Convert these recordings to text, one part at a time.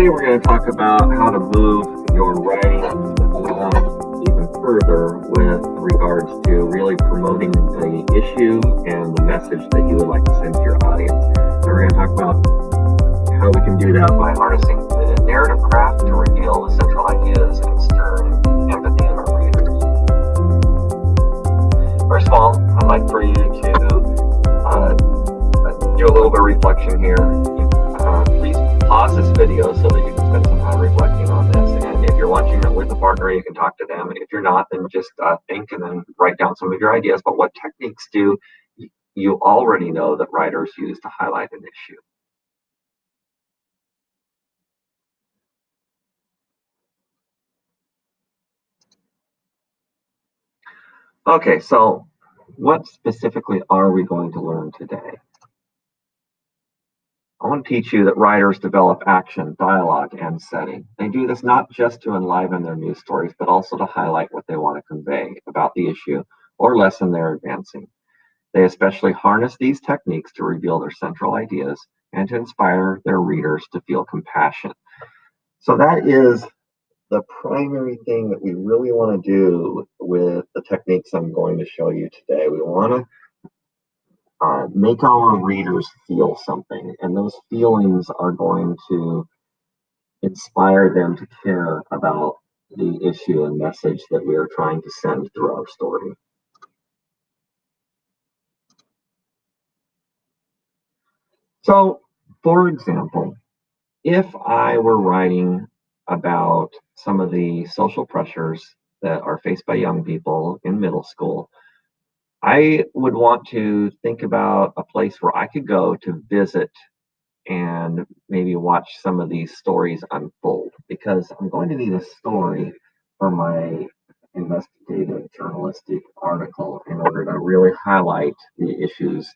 Today we're going to talk about how to move your writing along even further with regards to really promoting the issue and the message that you would like to send to your audience. And we're going to talk about how we can do that by harnessing the narrative craft to reveal the central ideas and stir empathy in our readers. First of all, I'd like for you to do a little bit of reflection here. Please pause this video so that you can spend some time reflecting on this. And if you're watching it with a partner, you can talk to them. If you're not, then just think and then write down some of your ideas. But what techniques do you already know that writers use to highlight an issue? Okay, so what specifically are we going to learn today? I want to teach you that writers develop action, dialogue, and setting. They do this not just to enliven their news stories, but also to highlight what they want to convey about the issue or lesson they're advancing. They especially harness these techniques to reveal their central ideas and to inspire their readers to feel compassion. So that is the primary thing that we really want to do with the techniques I'm going to show you today. We want to make our readers feel something, and those feelings are going to inspire them to care about the issue and message that we are trying to send through our story. So, for example, if I were writing about some of the social pressures that are faced by young people in middle school, I would want to think about a place where I could go to visit and maybe watch some of these stories unfold, because I'm going to need a story for my investigative journalistic article in order to really highlight the issues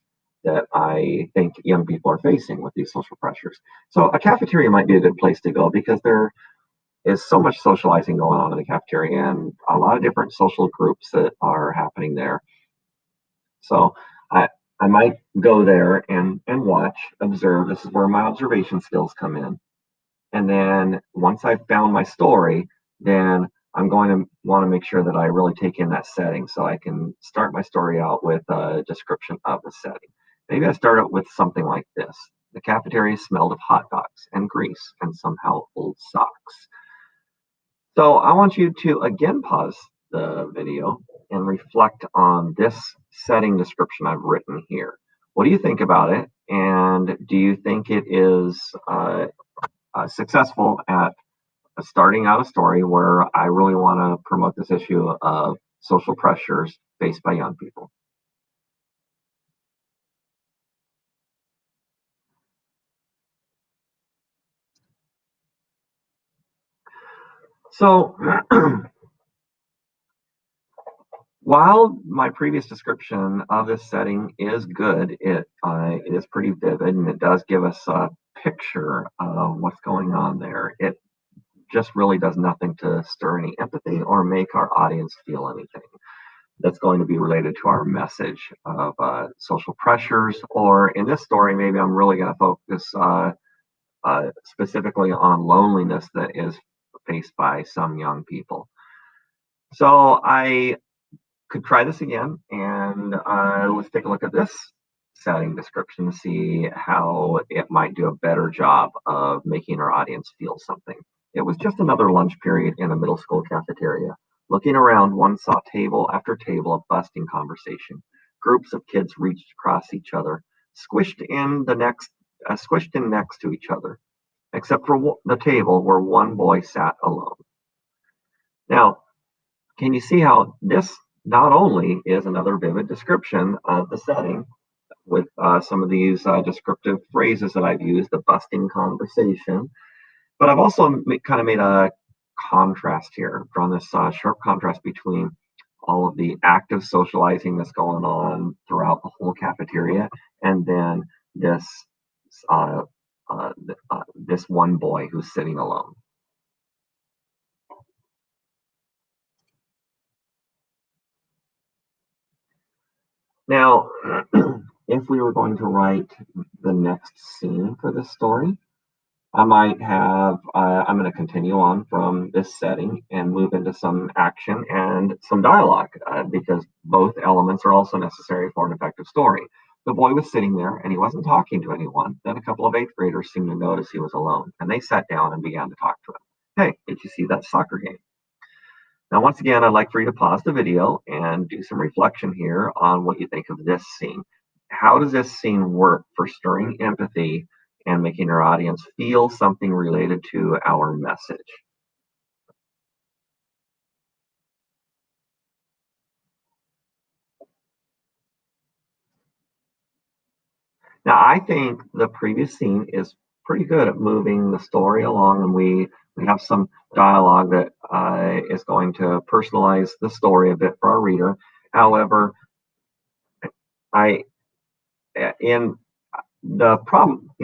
that I think young people are facing with these social pressures. So a cafeteria might be a good place to go because there is so much socializing going on in the cafeteria and a lot of different social groups that are happening there. So I I might go there and watch, observe. This is where my observation skills come in. And then once I've found my story, then I'm going to want to make sure that I really take in that setting so I can start my story out with a description of the setting. Maybe I start out with something like this. The cafeteria smelled of hot dogs and grease and somehow old socks. So I want you to again pause the video and reflect on this setting description I've written here. What do you think about it? And do you think it is successful at starting out a story where I really want to promote this issue of social pressures faced by young people? So while my previous description of this setting is good, it is pretty vivid and it does give us a picture of what's going on there. It just really does nothing to stir any empathy or make our audience feel anything that's going to be related to our message of social pressures. Or in this story, maybe I'm really going to focus specifically on loneliness that is faced by some young people. So I could try this again, and let's take a look at this setting description to see how it might do a better job of making our audience feel something. It was just another lunch period in a middle school cafeteria. Looking around, one saw table after table of busting conversation. Groups of kids reached across each other, squished in next to each other, except for the table where one boy sat alone. Now, can you see how this not only is another vivid description of the setting with some of these descriptive phrases that I've used, the busting conversation, but I've also kind of made a contrast here, drawn this sharp contrast between all of the active socializing that's going on throughout the whole cafeteria, and then uh, this one boy who's sitting alone. Now, if we were going to write the next scene for this story, I might have, I'm going to continue on from this setting and move into some action and some dialogue because both elements are also necessary for an effective story. The boy was sitting there and he wasn't talking to anyone. Then a couple of eighth graders seemed to notice he was alone and they sat down and began to talk to him. Hey, did you see that soccer game? Now, once again, I'd like for you to pause the video and do some reflection here on what you think of this scene. How does this scene work for stirring empathy and making our audience feel something related to our message? Now, I think the previous scene is pretty good at moving the story along, and we have some dialogue that is going to personalize the story a bit for our reader. However, I in the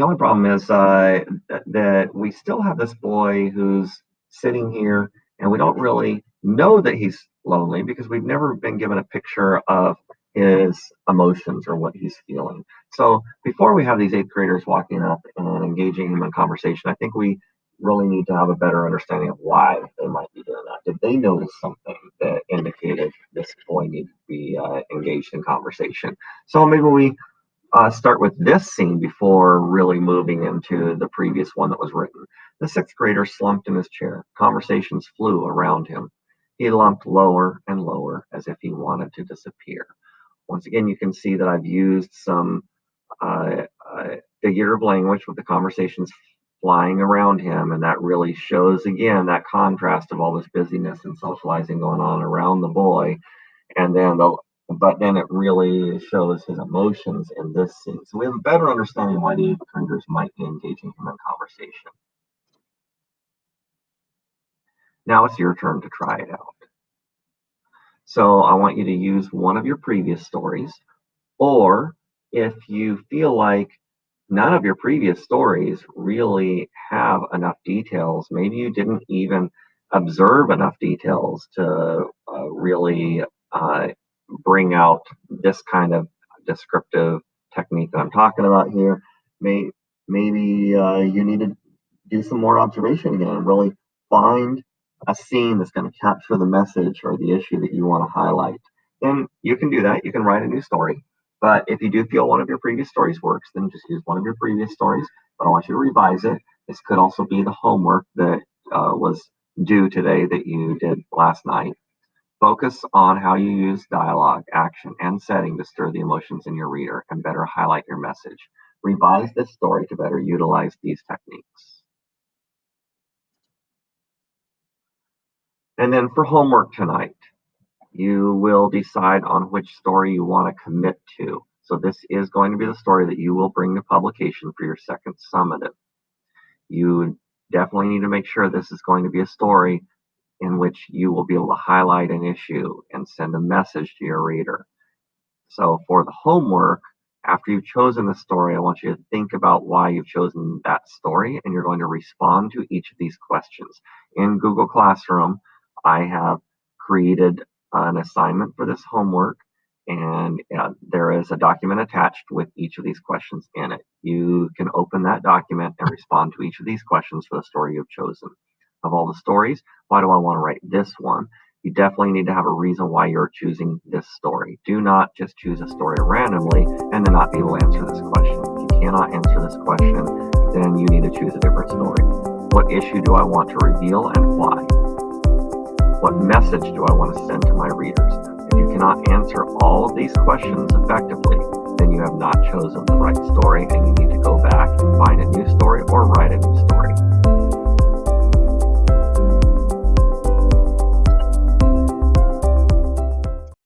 only problem is that we still have this boy who's sitting here, and we don't really know that he's lonely because we've never been given a picture of his emotions or what he's feeling. So before we have these eighth graders walking up and engaging him in conversation, I think we really need to have a better understanding of why they might be doing that. Did they notice something that indicated this boy needed to be engaged in conversation? So maybe we start with this scene before really moving into the previous one that was written. The sixth grader slumped in his chair. Conversations flew around him. He lumped lower and lower as if he wanted to disappear. Once again, you can see that I've used some figurative language with the conversations flying around him, and that really shows again that contrast of all this busyness and socializing going on around the boy, and then but then it really shows his emotions in this scene. So we have a better understanding why the offenders might be engaging him in conversation. Now it's your turn to try it out. So I want you to use one of your previous stories, or if you feel like none of your previous stories really have enough details, maybe you didn't even observe enough details to really bring out this kind of descriptive technique that I'm talking about here. Maybe you need to do some more observation again and really find a scene that's going to capture the message or the issue that you want to highlight. Then you can do that. You can write a new story. But if you do feel one of your previous stories works, then just use one of your previous stories. But I want you to revise it. This could also be the homework that was due today that you did last night. Focus on how you use dialogue, action, and setting to stir the emotions in your reader and better highlight your message. Revise this story to better utilize these techniques. And then for homework tonight, you will decide on which story you want to commit to. So this is going to be the story that you will bring to publication for your second summative. You definitely need to make sure this is going to be a story in which you will be able to highlight an issue and send a message to your reader. So for the homework, after you've chosen the story, I want you to think about why you've chosen that story, and you're going to respond to each of these questions. In Google Classroom, I have created an assignment for this homework, and there is a document attached with each of these questions in it. You can open that document and respond to each of these questions for the story you've chosen. Of all the stories, why do I want to write this one? You definitely need to have a reason why you're choosing this story. Do not just choose a story randomly and then not be able to answer this question. If you cannot answer this question, then you need to choose a different story. What issue do I want to reveal and why? What message do I want to send to my readers? If you cannot answer all of these questions effectively, then you have not chosen the right story and you need to go back and find a new story or write a new story.